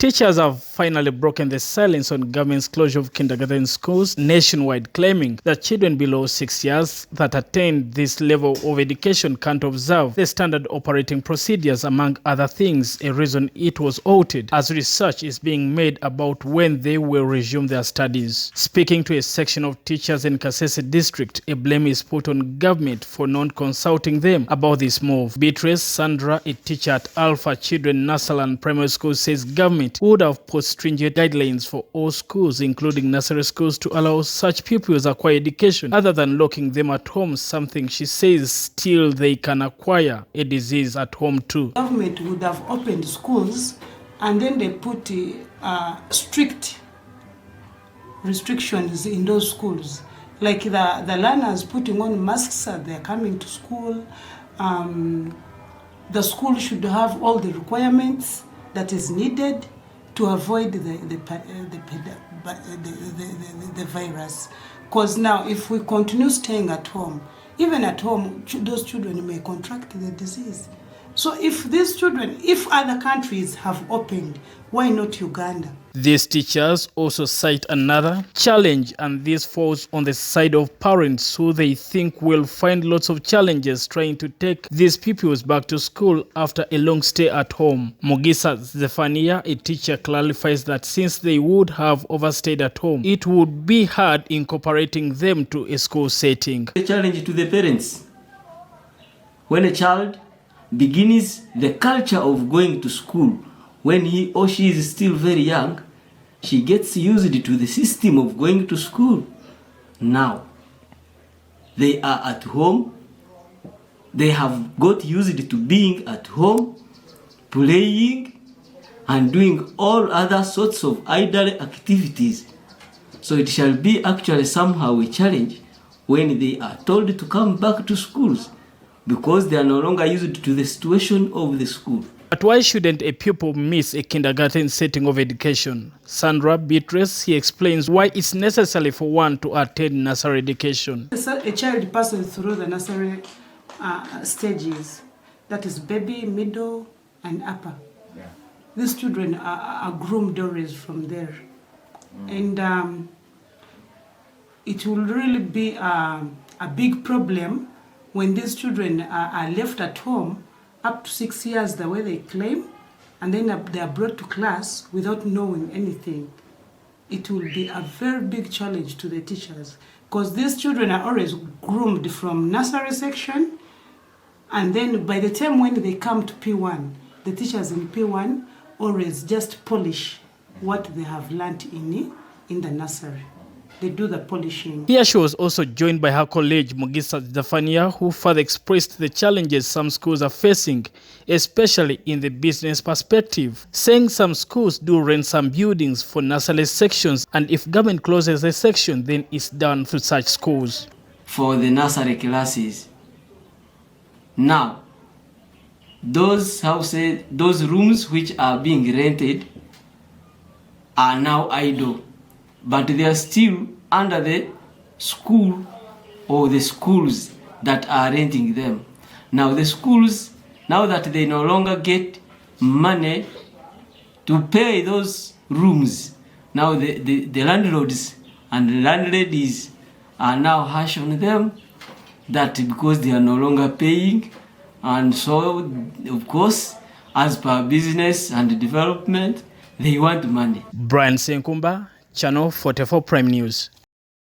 Teachers have finally broken the silence on government's closure of kindergarten schools nationwide, claiming that children below 6 years that attend this level of education can't observe the standard operating procedures, among other things, a reason it was halted as research is being made about when they will resume their studies. Speaking to a section of teachers in Kasese district, a blame is put on government for not consulting them about this move. Beatrice Sandra, a teacher at Alpha Children Nursery and Primary School, says government would have put stringent guidelines for all schools, including nursery schools, to allow such pupils acquire education other than locking them at home, something she says still they can acquire a disease at home too. Government would have opened schools and then they put strict restrictions in those schools. Like the learners putting on masks as they're coming to school. The school should have all the requirements that is needed to avoid the virus. Because now if we continue staying at home, even at home, those children may contract the disease. So if these children, if other countries have opened, why not Uganda? These teachers also cite another challenge, and this falls on the side of parents who they think will find lots of challenges trying to take these pupils back to school after a long stay at home. Mugisa Zefania, a teacher, clarifies that since they would have overstayed at home, it would be hard incorporating them to a school setting. The challenge to the parents. When a child begins the culture of going to school, when he or she is still very young, she gets used to the system of going to school. Now, they are at home, they have got used to being at home, playing, and doing all other sorts of idle activities. So it shall be actually somehow a challenge when they are told to come back to schools, because they are no longer used to the situation of the school. But why shouldn't a pupil miss a kindergarten setting of education? Sandra Beatrice, he explains why it's necessary for one to attend nursery education. A child passes through the nursery stages, that is baby, middle, and upper. Yeah. These children are groomed always from there. And it will really be a big problem when these children are left at home up to 6 years, the way they claim, and then they are brought to class without knowing anything. It will be a very big challenge to the teachers, because these children are always groomed from nursery section, and then by the time when they come to P1, the teachers in P1 always just polish what they have learnt in the nursery. They do the polishing. Here she was also joined by her colleague Mugisa Zefania, who further expressed the challenges some schools are facing, especially in the business perspective, saying some schools do rent some buildings for nursery sections, and if government closes a section, then it's done to such schools. For the nursery classes, now, those houses, those rooms which are being rented are now idle, but they are still under the school or the schools that are renting them. Now the schools, now that they no longer get money to pay those rooms, now the landlords and landladies are now harsh on them, that because they are no longer paying, and so of course as per business and development they want money. Brian Senkumba, Channel 44 Prime News.